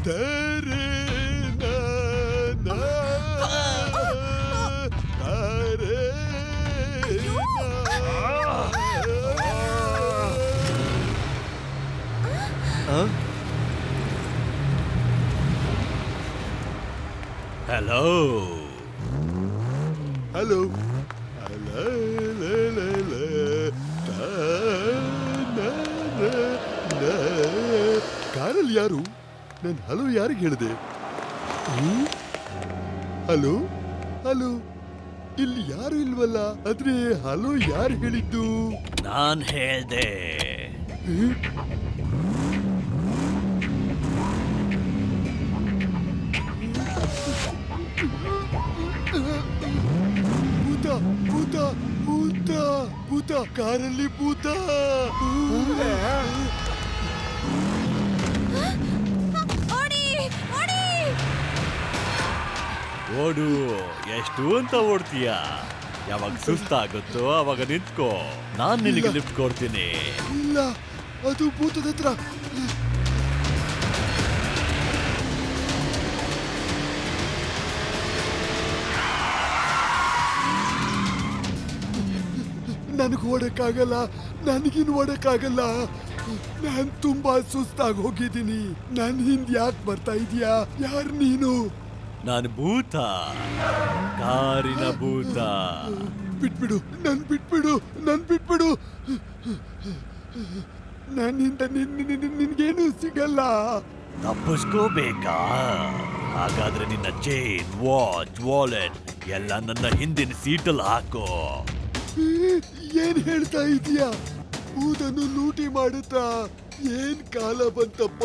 Hello. Hello. ಕಾರಲ್ಲಿ ಯಾರು? ನಾನು ಹಲೋ ಯಾರಿಗೆ ಹೇಳಿದೆ? ಹಲೋ ಹಲೋ, ಇಲ್ಲಿ ಯಾರು ಇಲ್ವಲ್ಲ. ಆದ್ರೆ ಹಲೋ ಯಾರು ಹೇಳಿದ್ದು? ನಾನ್ ಹೇಳ್ದೆ. ಭೂತ ಭೂತ ಭೂತ ಭೂತ, ಕಾರಲ್ಲಿ ಭೂತ. ಓಡು, ಎಷ್ಟು ಅಂತ ಓಡ್ತೀಯ? ಯಾವಾಗ ಸುಸ್ತಾಗುತ್ತೋ ಅವಾಗ ನಿಂತ್ಕೋ, ನಾನ್ ನಿನಗೆ ಲಿಫ್ಟ್ ಕೊಡ್ತೀನಿ. ಇಲ್ಲ, ಅದು ಭೂತದ ಹತ್ರ. ನನಗೆ ಓಡಕ್ಕಾಗಲ್ಲ, ನನಗಿನ್ ಓಡಕ್ಕಾಗಲ್ಲ. ನಾನ್ ತುಂಬಾ ಸುಸ್ತಾಗಿ ಹೋಗಿದ್ದೀನಿ. ನನ್ ಹಿಂದ್ ಯಾಕೆ ಬರ್ತಾ ಇದೀಯಾ? ಯಾರು ನೀನು? ನಾನು ಭೂತ, ಕಾರಿನ ಭೂತ. ಬಿಟ್ಬಿಡು, ನನ್ ಬಿಟ್ಬಿಡು, ನನ್ ಬಿಟ್ಬಿಡು. ನನ್ನಿಂದ ನಿನ್ಗೇನು ಸಿಗಲ್ಲ. ತಪ್ಪಿಸ್ಕೋಬೇಕಾ? ಹಾಗಾದ್ರೆ ನಿನ್ನ ಚೈನ್, ವಾಚ್, ವಾಲೆಟ್ ಎಲ್ಲ ನನ್ನ ಹಿಂದಿನ ಸೀಟಲ್ಲಿ ಹಾಕೋ. ಏನ್ ಹೇಳ್ತಾ ಇದೀಯಾ? ಭೂತನ್ನು ಲೂಟಿ ಮಾಡುತ್ತಾ? ಏನ್ ಕಾಲ ಬಂತಪ್ಪ.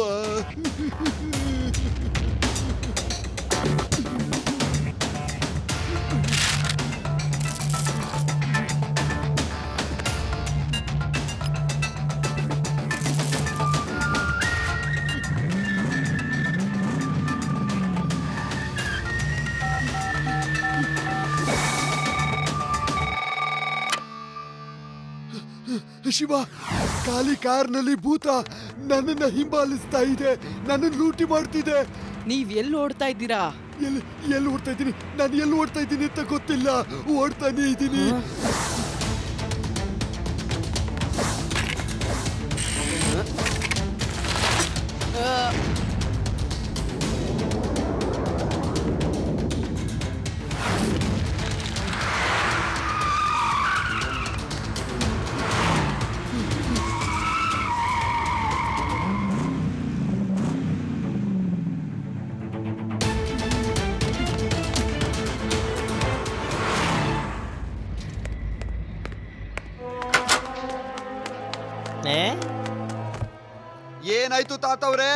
ಶಿವ, ಖಾಲಿ ಕಾರ್ನಲ್ಲಿ ಭೂತ ನನ್ನನ್ನ ಹಿಂಬಾಲಿಸ್ತಾ ಇದೆ, ನನ್ನನ್ನು ಲೂಟಿ ಮಾಡ್ತಿದೆ. ನೀವ್ ಎಲ್ಲಿ ಓಡ್ತಾ ಇದ್ದೀರಾ? ಎಲ್ಲಿ ಓಡ್ತಾ ಇದ್ದೀನಿ? ನಾನು ಎಲ್ಲಿ ಓಡ್ತಾ ಇದ್ದೀನಿ ಅಂತ ಗೊತ್ತಿಲ್ಲ. ಓಡ್ತಾನೆ ಇದ್ದೀನಿ. ಏನಾಯ್ತು ತಾತವ್ರೆ?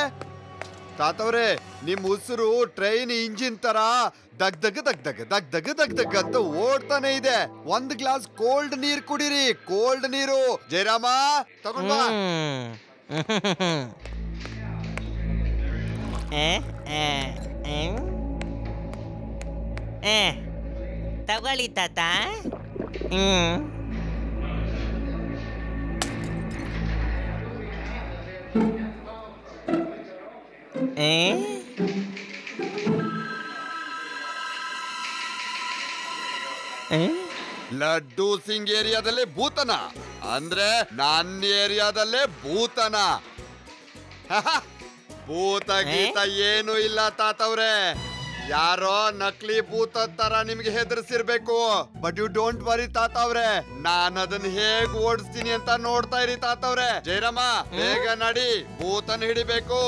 ತಾತವ್ರೆ, ನಿಮ್ ಉಸಿರು ಟ್ರೈನ್ ಇಂಜಿನ್ ತರ ದಗ್ ದಗ್ ದಗ್ ದಗ್ ದಗ್ ದಗ್ ದಗ್ ದಗ್ ಅಂತ ಓಡ್ತಾನೆ ಇದೆ. ಒಂದ್ ಗ್ಲಾಸ್ ಕೋಲ್ಡ್ ನೀರ್ ಕುಡೀರಿ, ಕೋಲ್ಡ್ ನೀರು. ಜಯರಾಮ, ತಗೊಂಡ್ ಬಾ. ತಗೊಳ್ಳಿ ತಾತ. ಲಡ್ಡು ಸಿಂಗ್ ಏರಿಯಾದಲ್ಲೇ ಭೂತನ ಅಂದ್ರೆ ನನ್ನ ಏರಿಯಾದಲ್ಲೇ ಭೂತನ. ಭೂತ ಗೀತ ಏನು ಇಲ್ಲ ತಾತವ್ರೆ. ಯಾರೋ ನಕಲಿ ಭೂತ ತರ ನಿಮ್ಗೆ ಹೆದರ್ಸಿರ್ಬೇಕು. ಬಟ್ ಯು ಡೋಂಟ್ ವರಿ ತಾತವ್ರೆ, ನಾನು ಅದನ್ನ ಹೇಗ್ ಓಡಿಸ್ತೀನಿ ಅಂತ ನೋಡ್ತಾ ಇರಿ ತಾತವ್ರೆ. ಜಯರಾಮ, ಬೇಗ ನಡಿ, ಭೂತನ ಹಿಡಿಬೇಕು.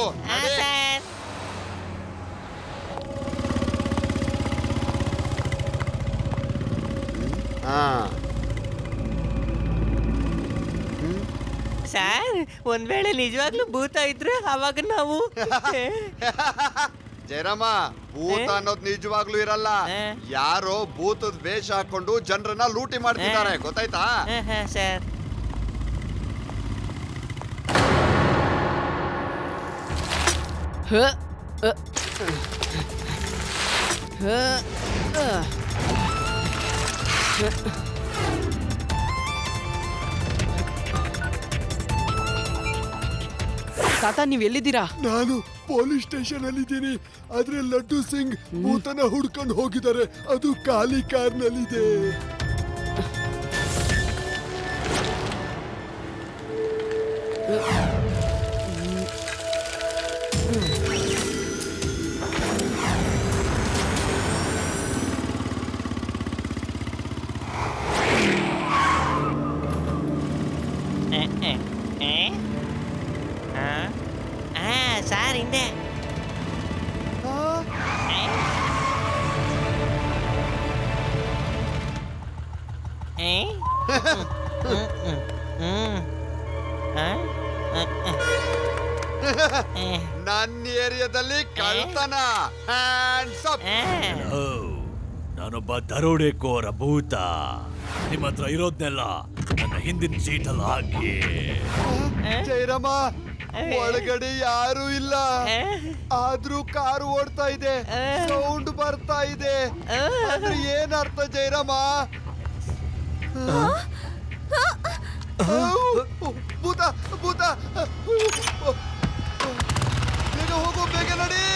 ಸರ್, ಒಂದ್ ವೇಳೆ ನಿಜವಾಗ್ಲೂ ಭೂತ ಇದ್ರೆ ಅವಾಗ ನಾವು ಜಯರಾಮ, ಭೂತ ಅನ್ನೋದು ನಿಜವಾಗ್ಲೂ ಇರಲ್ಲ. ಯಾರೋ ಭೂತದ ವೇಷ ಹಾಕೊಂಡು ಜನರನ್ನ ಲೂಟಿ ಮಾಡ್ತಿದ್ದಾರೆ, ಗೊತ್ತಾಯ್ತಾ? ಸರ್, ತಾತ, ನೀವ್ ಎಲ್ಲಿದ್ದೀರಾ? ನಾನು ಪೊಲೀಸ್ ಸ್ಟೇಷನ್ ಅಲ್ಲಿ ಇದ್ದೀನಿ. ಆದ್ರೆ ಲಡ್ಡು ಸಿಂಗ್ ಭೂತನ ಹುಡ್ಕೊಂಡು ಹೋಗಿದ್ದಾರೆ. ಅದು ಖಾಲಿ ಕಾರ್ನಲ್ಲಿದೆ. ಸಾರ್ ಹಿಂದೆ ನನ್ನ ಏರಿಯಾದಲ್ಲಿ ಕಳ್ತನ. Hands up. ನಾನೊಬ್ಬ ದರೋಡೆಕೋರ ಭೂತ. ನಿಮ್ಮ ಹತ್ರ ಇರೋದ್ನೆಲ್ಲ ನನ್ನ ಹಿಂದಿನ ಸೀಟಲ್ಲಿ ಹಾಕಿ. ಜೈರಾಮ, ಒಳಗಡೆ ಯಾರು ಇಲ್ಲ. ಆದ್ರೂ ಕಾರು ಓಡ್ತಾ ಇದೆ, ಸೌಂಡ್ ಬರ್ತಾ ಇದೆ. ಅಂದ್ರೆ ಏನ್ ಅರ್ಥ ಜೈರಾಮ? ಭೂತ ಭೂತ, ಬೇಗ ಹೋಗು, ಬೇಗ ನಡಿ.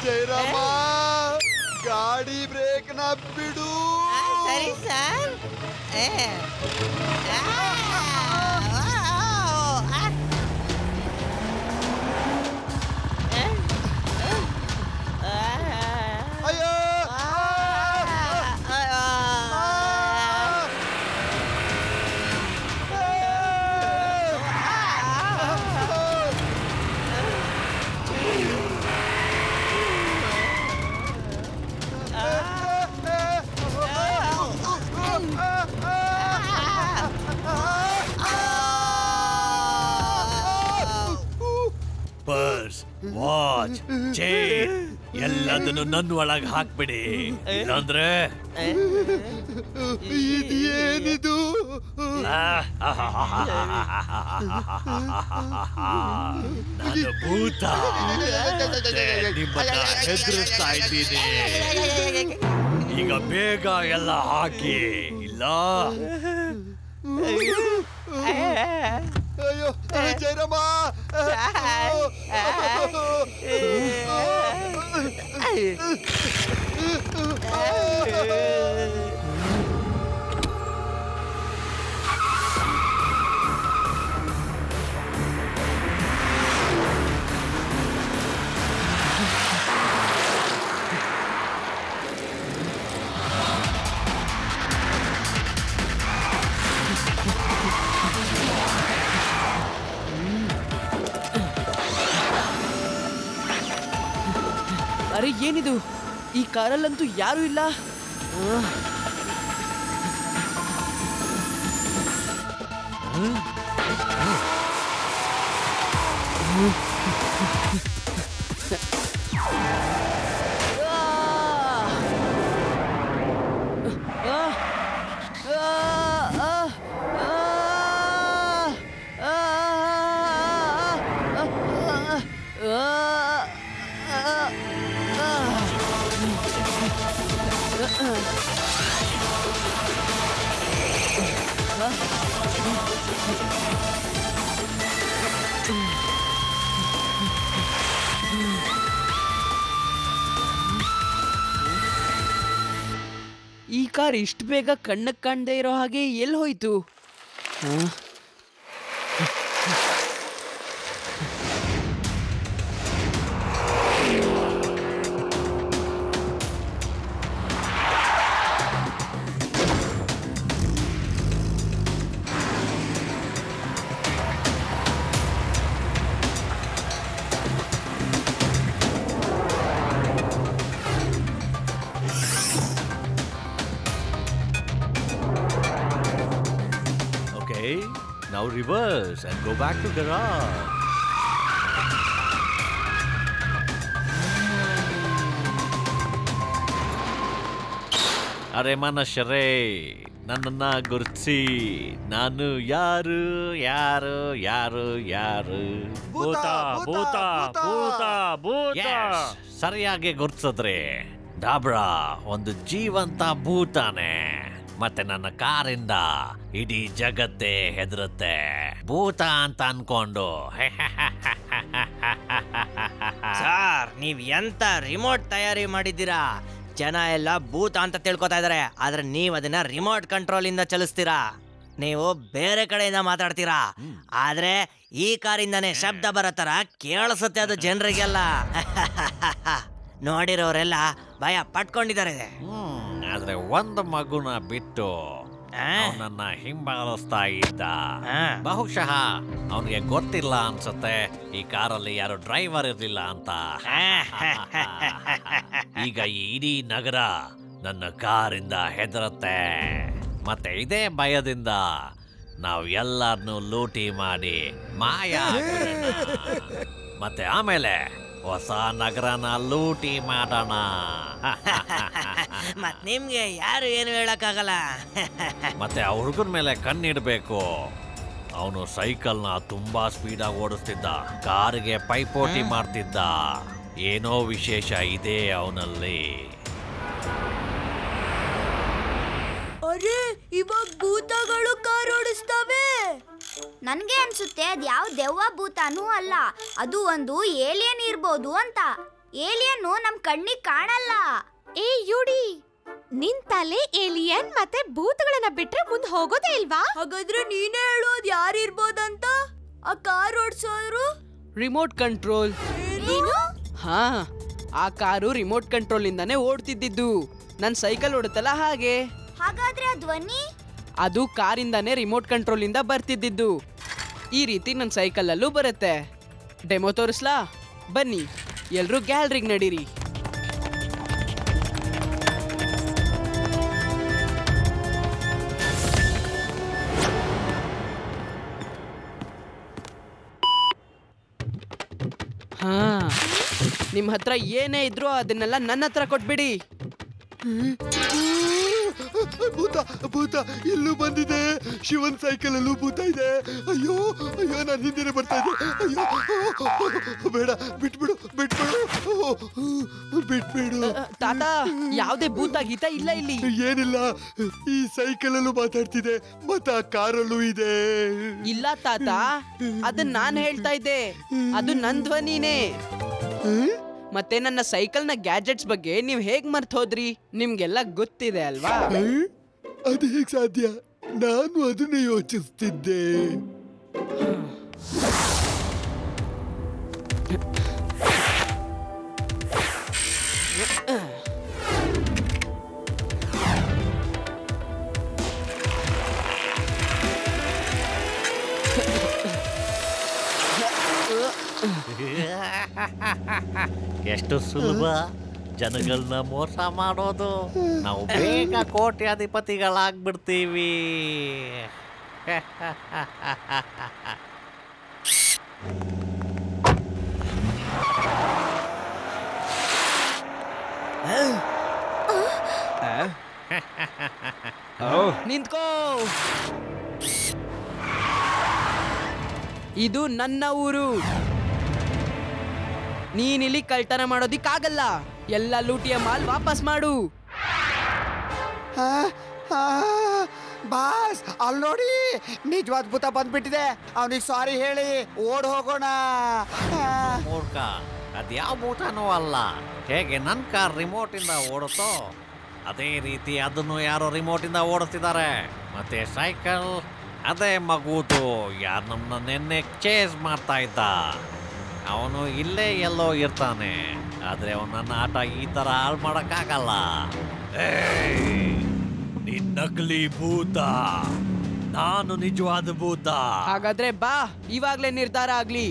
ಜೈರಾಮ, ಗಾಡಿ ಬ್ರೇಕ್ ನ ಬಿಡು. ಸರಿ ಸರ್. ಅಯ್ಯೋ, ಪರ್ಸ್, ವಾಚ್, ಚೈನ್ ಎಲ್ಲದನ್ನು ನನ್ನ ಒಳಗೆ ಹಾಕ್ಬಿಡಿ. ಇಲ್ಲಾಂದ್ರೆ ಇದೇನಿದು? ನಾನು ಭೂತ. ನಿಮ್ಮನ್ನ ಹೆದರಿಸ್ತಾ ಇದ್ದೀನಿ. ಈಗ ಬೇಗ ಎಲ್ಲ ಹಾಕಿ, ಇಲ್ಲ ಅಯ್ಯೋ ಜೈರಾಮ, ಅರೆ ಏನಿದು? ಈ ಕಾರಲ್ಲಂತೂ ಯಾರು ಇಲ್ಲ. ಈ ಕಾರ್ ಇಷ್ಟು ಬೇಗ ಕಣ್ಣಕ್ಕೆ ಕಾಣದೇ ಇರೋ ಹಾಗೆ ಎಲ್ಲಿ ಹೋಯ್ತು? Now reverse and go back to garage. ಅರೆ ಮನುಷ್ಯರೇ, ನನ್ನನ್ನ ಗುರುತಿಸಿ. ನಾನು ಯಾರು ಯಾರು ಯಾರು ಯಾರು? ಭೂತ, ಭೂತ, ಭೂತ, ಭೂತ. ಸರಿಯಾಗಿ ಗುರ್ತಿಸಿದ್ರಿ. ಡಾಬ್ರಾ ಒಂದು ಜೀವಂತ ಭೂತಾನೆ. ಮತ್ತೆ ನನ್ನ ಕಾರಿಂದ ಇಡೀ ಜಗತ್ತೇ ಹೆದರುತ್ತೆ. ಭೂತ ಅಂತ ಅನ್ಕೊಂಡು. ಸರ್, ನೀವ್ ಎಂತ ರಿಮೋಟ್ ತಯಾರಿ ಮಾಡಿದ್ದೀರಾ? ಜನ ಎಲ್ಲ ಭೂತ ಅಂತ ತಿಳ್ಕೊತಾ ಇದಾರೆ, ಆದ್ರೆ ನೀವ್ ಅದನ್ನ ರಿಮೋಟ್ ಕಂಟ್ರೋಲ್ ಇಂದ ಚಲಿಸ್ತೀರಾ. ನೀವು ಬೇರೆ ಕಡೆಯಿಂದ ಮಾತಾಡ್ತೀರಾ, ಆದ್ರೆ ಈ ಕಾರಿಂದಾನೇ ಶಬ್ದ ಬರೋ ತರ ಕೇಳಿಸುತ್ತೆ ಅದು ಜನರಿಗೆಲ್ಲ. ನೋಡಿರೋರೆಲ್ಲ ಭಯ ಪಟ್ಕೊಂಡಿದ್ದಾರೆ. ಆದ್ರೆ ಒಂದು ಮಗುನ ಬಿಟ್ಟು ಅವನನ್ನ ಹಿಂಬಾಲಿಸ್ತಾ ಇದ್ದ. ಬಹುಶಃ ಅವನಿಗೆ ಗೊತ್ತಿಲ್ಲ ಅನ್ಸುತ್ತೆ ಈ ಕಾರಲ್ಲಿ ಯಾರು ಡ್ರೈವರ್ ಇರ್ಲಿಲ್ಲ ಅಂತ. ಈಗ ಈ ಇಡೀ ನಗರ ನನ್ನ ಕಾರಿಂದ ಹೆದರುತ್ತೆ. ಮತ್ತೆ ಇದೇ ಭಯದಿಂದ ನಾವು ಎಲ್ಲರನ್ನೂ ಲೂಟಿ ಮಾಡಿ ಮಾಯ ಆಗ್ಬಿಡೋಣ. ಮತ್ತೆ ಆಮೇಲೆ ಹೊಸ ನಗರನ ಲೂಟಿ ಮಾಡೋಣ. ಮತ್ ನಿಮ್ಗೆ ಯಾರು ಏನು ಹೇಳಕ್ಕಾಗಲ್ಲ. ಮತ್ತೆ ಆ ಹುಡುಗನ ಮೇಲೆ ಕಣ್ಣಿಡ್ಬೇಕು. ಅವನು ಸೈಕಲ್ನ ತುಂಬಾ ಸ್ಪೀಡಾಗಿ ಓಡಿಸ್ತಿದ್ದ, ಕಾರಿಗೆ ಪೈಪೋಟಿ ಮಾಡ್ತಿದ್ದ. ಏನೋ ವಿಶೇಷ ಇದೆ ಅವನಲ್ಲಿ. ಅರೆ, ಇವಾಗ ಭೂತಗಳು ಕಾರ್ ಓಡಿಸ್ತವೆ. ನನ್ಗೆ ಅನ್ಸುತ್ತೆ ಅದ್ ಯಾವ ದೆವ್ವ ಭೂತನೂ ಅಲ್ಲ, ಅದು ಒಂದು ಏಲಿಯನ್ ಇರ್ಬೋದು ಅಂತ. ಏಲಿಯನ್ ನಮ್ ಕಣ್ಣಿಗೆ ಕಾಣಲ್ಲ. ಏ ಯುಡಿ, ನಿನ್ ತಲೆ ಏಲಿಯನ್ ಮತ್ತೆ ಭೂತಗಳನ್ನ ಬಿಟ್ರೆ ಮುಂದೆ ಹೋಗೋದೇ ಇಲ್ವಾ? ಹಾಗಾದ್ರೆ ನೀನೇ ಹೇಳೋದು ಯಾರಿರ್ಬೋದಂತ? ಆ ಕಾರ್ ಓಡಿಸೋರು ರಿಮೋಟ್ ಕಂಟ್ರೋಲ್. ಏನು? ಹಾ, ಆ ಕಾರು ರಿಮೋಟ್ ಕಂಟ್ರೋಲ್ ಇಂದಾನೆ ಓಡ್ತಿದ್ದಿದ್ದು. ನನ್ ಸೈಕಲ್ ಓಡುತ್ತಲ್ಲ ಹಾಗೆ. ಹಾಗಾದ್ರೆ ಆ ಧ್ವನಿ? ಅದು ಕಾರಿಂದಾನೆ ರಿಮೋಟ್ ಕಂಟ್ರೋಲ್ ಇಂದ ಬರ್ತಿದ್ದಿದ್ದು. ಈ ರೀತಿ ನನ್ನ ಸೈಕಲ್ ಅಲ್ಲೂ ಬರುತ್ತೆ. ಡೆಮೋ ತೋರಿಸ್ಲಾ? ಬನ್ನಿ, ಎಲ್ರೂ ಗ್ಯಾಲರಿಗೆ ನಡೀರಿ. ಹಾ, ನಿಮ್ಮ ಹತ್ರ ಏನೇ ಇದ್ರೂ ಅದನ್ನೆಲ್ಲ ನನ್ನ ಹತ್ರ ಕೊಟ್ಬಿಡಿ. ಭೂತ ಭೂತ ಇಲ್ಲೂ ಬಂದಿದೆ. ಶಿವನ್ ಸೈಕಲ್ ಅಲ್ಲೂ ಭೂತ ಇದೆ. ಅಯ್ಯೋ ಅಯ್ಯೋ, ನಾನು ಹಿಂದಿನ ಬರ್ತಾ ಇದ್ದೆ. ಅಯ್ಯೋ ಬೇಡ, ಬಿಟ್ಬಿಡು ಬಿಟ್ಬಿಡು ಬಿಟ್ಬಿಡು. ತಾತ, ಯಾವುದೇ ಭೂತ ಗೀತ ಇಲ್ಲ ಇಲ್ಲಿ. ಏನಿಲ್ಲ, ಈ ಸೈಕಲ್ ಅಲ್ಲೂ ಮಾತಾಡ್ತಿದೆ, ಮತ್ತೆ ಆ ಕಾರಲ್ಲೂ ಇದೆ. ಇಲ್ಲ ತಾತ, ಅದನ್ನ ನಾನ್ ಹೇಳ್ತಾ ಇದ್ದೆ. ಅದು ನನ್ ಧ್ವನಿನೇ. ಮತ್ತೆ ನನ್ನ ಸೈಕಲ್ ನ ಗ್ಯಾಜೆಟ್ಸ್ ಬಗ್ಗೆ ನೀವ್ ಹೇಗ್ ಮರ್ತ್ ಹೋದ್ರಿ? ನಿಮ್ಗೆಲ್ಲ ಗೊತ್ತಿದೆ ಅಲ್ವಾ? ಅದು ಹೇಗ್ ಸಾಧ್ಯ? ನಾನು ಅದನ್ನ ಯೋಚಿಸ್ತಿದ್ದೆ. ಎಷ್ಟು ಸುಲಭ ಜನಗಳನ್ನ ಮೋಸ ಮಾಡೋದು. ನಾವು ಬೇಗ ಕೋಟ್ಯಾಧಿಪತಿಗಳಾಗ್ಬಿಡ್ತೀವಿ. ನಿಂತ್ಕೋ. ಇದು ನನ್ನ ಊರು. ನೀನಿಲ್ಲಿ ಕಳ್ತನ ಮಾಡೋದಿಕ್ಕಾಗಲ್ಲ. ಎಲ್ಲ ಲೂಟಿಯ ಮಾಲ್ ವಾಪಸ್ ಮಾಡು. ಬಾಸ್, ಅಲ್ಲಿ ನೋಡಿ, ನಿಜವಾದ ಭೂತ ಬಂದ್ಬಿಟ್ಟಿದೆ. ಅವನಿಗೆ ಸಾರಿ ಹೇಳಿ ಓಡ್ ಹೋಗೋಣ. ಮೂರ್ಖ, ಅದ್ಯಾವ ಭೂತನೂ ಅಲ್ಲ. ಹೇಗೆ ನನ್ನ ಕಾರ್ ರಿಮೋಟ್ ಇಂದ ಓಡುತ್ತೋ ಅದೇ ರೀತಿ ಅದನ್ನು ಯಾರೋ ರಿಮೋಟ್ ಇಂದ ಓಡಿಸ್ತಿದ್ದಾರೆ. ಮತ್ತೆ ಸೈಕಲ್ ಅದೇ ಮಗುದು ಯಾರು ನಮ್ಮನ್ನ ನಿನ್ನೆ ಚೇಸ್ ಮಾಡ್ತಾ ಇದ್ದ. ಅವನು ಇಲ್ಲೇ ಎಲ್ಲೋ ಇರ್ತಾನೆ, ಆದ್ರೆ ಅವನನ್ನ ಆಟ ಈ ತರ ಹಾಳು ಮಾಡಕ್ಕಾಗಲ್ಲ. ನಿನ್ ನಕಲಿ ಭೂತ, ನಾನು ನಿಜವಾದ ಭೂತ. ಹಾಗಾದ್ರೆ ಬಾ, ಇವಾಗ್ಲೇ ನಿರ್ಧಾರ ಆಗ್ಲಿ.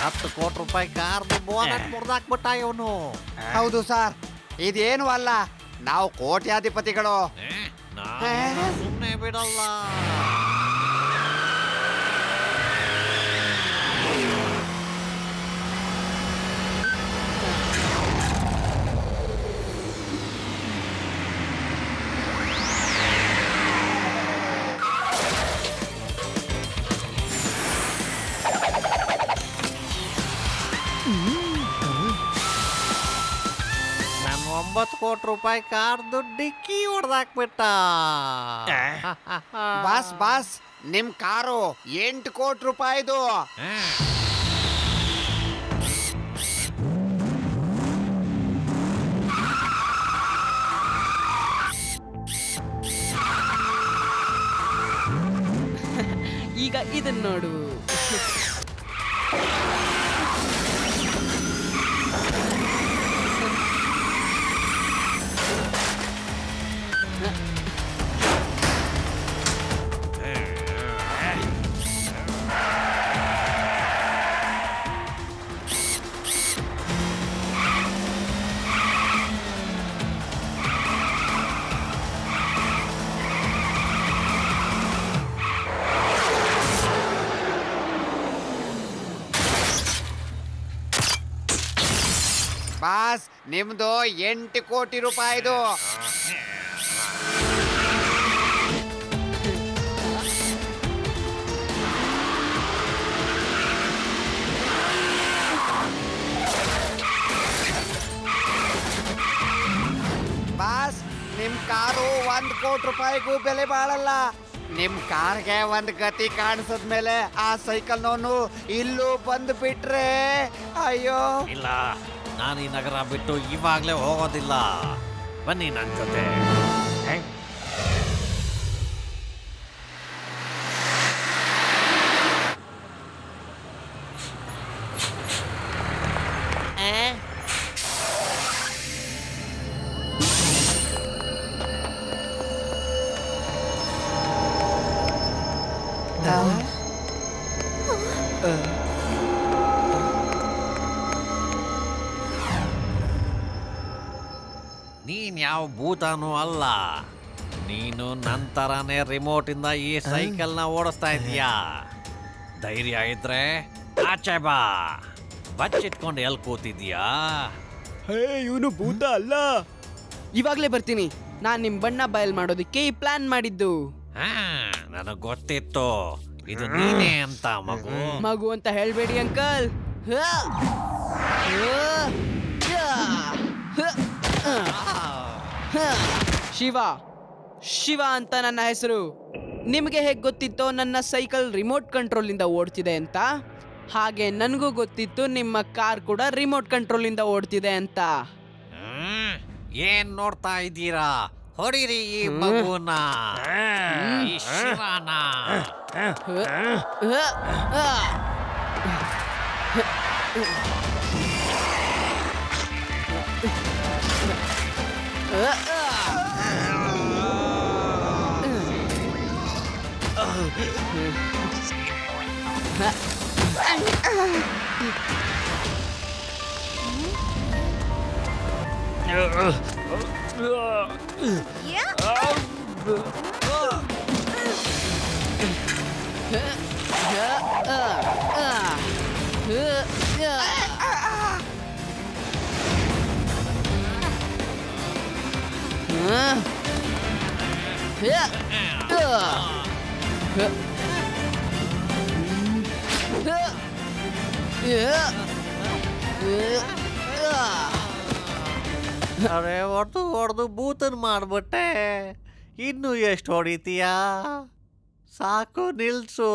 $10 ಕೋಟಿ ಕಾರ್ದು ಬೋನಟ್ ಮುರಿದಾಕ್ಬಿಟ್ಟ ಇವನು. ಹೌದು ಸರ್, ಇದೇನು ಅಲ್ಲ, ನಾವು ಕೋಟ್ಯಾಧಿಪತಿಗಳು. ಸುಮ್ಮನೆ ಬಿಡಲ್ಲ. ನಾನು 9 ಕೋಟಿ ರೂಪಾಯಿ ಕಾರ್ ಡಿಕ್ಕಿ ಹೊಡೆದಾಕ್ಬಿಟ್ಟ. ಬಾಸ್ ಬಾಸ್ ನಿಮ್ ಕಾರು 8 ಕೋಟಿ ರೂಪಾಯಿದು. ಈಗ ಇದನ್ನ ನೋಡು. ಬಾಸ್ ನಿಮ್ದು 8 ಕೋಟಿ ರೂಪಾಯಿದು. ಬಾಸ್ ನಿಮ್ ಕಾರು 1 ಕೋಟಿ ರೂಪಾಯಿಗೂ ಬೆಲೆ ಬಾಳಲ್ಲ. ನಿಮ್ ಕಾರ್ಗೆ ಒಂದ್ ಗತಿ ಕಾಣಿಸದ್ಮೇಲೆ ಆ ಸೈಕಲ್ನವನು ಇಲ್ಲೂ ಬಂದು ಬಿಟ್ರೆ ಅಯ್ಯೋ. ಇಲ್ಲ, ನಾನು ಈ ನಗರ ಬಿಟ್ಟು ಇವಾಗಲೇ ಹೋಗೋದಿಲ್ಲ. ಬನ್ನಿ ನನ್ನ ಜೊತೆ. ನೀನ್ ಯಾವ ಭೂತಾನೂ ಅಲ್ಲ. ನೀನು ನಂತರನೇ ರಿಮೋಟ್ ಇಂದ ಈ ಸೈಕಲ್ನ ಓಡಿಸ್ತಾ ಇದೀಯಾ. ಧೈರ್ಯ ಇದ್ರೆ ಆಚೆ ಬಾ. ಬಚ್ಚಿಟ್ಕೊಂಡು ಎಲ್ಲಿ ಕೂತಿದ್ಯಾ? ಹೇ, ಇವನು ಭೂತ ಅಲ್ಲ. ಇವಾಗ್ಲೇ ಬರ್ತೀನಿ. ನಾನ್ ನಿಮ್ ಬಣ್ಣ ಬಯಲ್ ಮಾಡೋದಿಕ್ಕೆ ಈ ಪ್ಲಾನ್ ಮಾಡಿದ್ದು. ನನಗ್ ಗೊತ್ತಿತ್ತು ಇದು ನೀನೇ ಅಂತ. ಮಗು ಅಂತ ಹೇಳ್ಬೇಡಿ ಅಂಕಲ್. ಶಿವ ಶಿವ ಅಂತ ನನ್ನ ಹೆಸರು. ನಿಮಗೆ ಹೇಗೆ ಗೊತ್ತಿತ್ತೋ ನನ್ನ ಸೈಕಲ್ ರಿಮೋಟ್ ಕಂಟ್ರೋಲ್ ಇಂದ ಓಡ್ತಿದೆ ಅಂತ, ಹಾಗೆ ನನಗೂ ಗೊತ್ತಿತ್ತು ನಿಮ್ಮ ಕಾರ್ ಕೂಡ ರಿಮೋಟ್ ಕಂಟ್ರೋಲ್ ಇಂದ ಓಡ್ತಿದೆ ಅಂತ. ಏನ್ ನೋಡ್ತಾ ಇದ್ದೀರಾ? ಹೊಡಿರಿ ಈ ಮಗುನ, ಈ ಶಿವನ. ಅರೆ, ಹೊಡೆದು ಬೂತನ್ ಮಾಡ್ಬಿಟ್ಟೆ. ಇನ್ನು ಎಷ್ಟು ಹೊಡಿತೀಯಾ? ಸಾಕು, ನಿಲ್ಸು.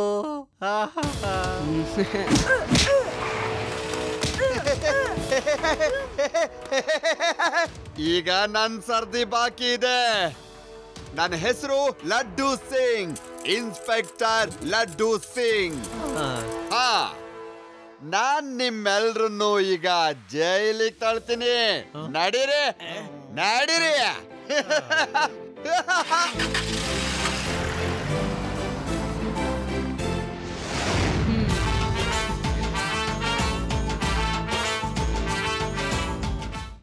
ಈಗ ನನ್ ಸರ್ದಿ ಬಾಕಿ ಇದೆ. ನನ್ನ ಹೆಸರು ಲಡ್ಡು ಸಿಂಗ್, ಇನ್ಸ್ಪೆಕ್ಟರ್ ಲಡ್ಡು ಸಿಂಗ್. ನಾನ್ ನಿಮ್ಮೆಲ್ರನ್ನು ಈಗ ಜೈಲಿಗೆ ತಳ್ತೀನಿ. ನಡೀರಿ ನಡೀರಿ.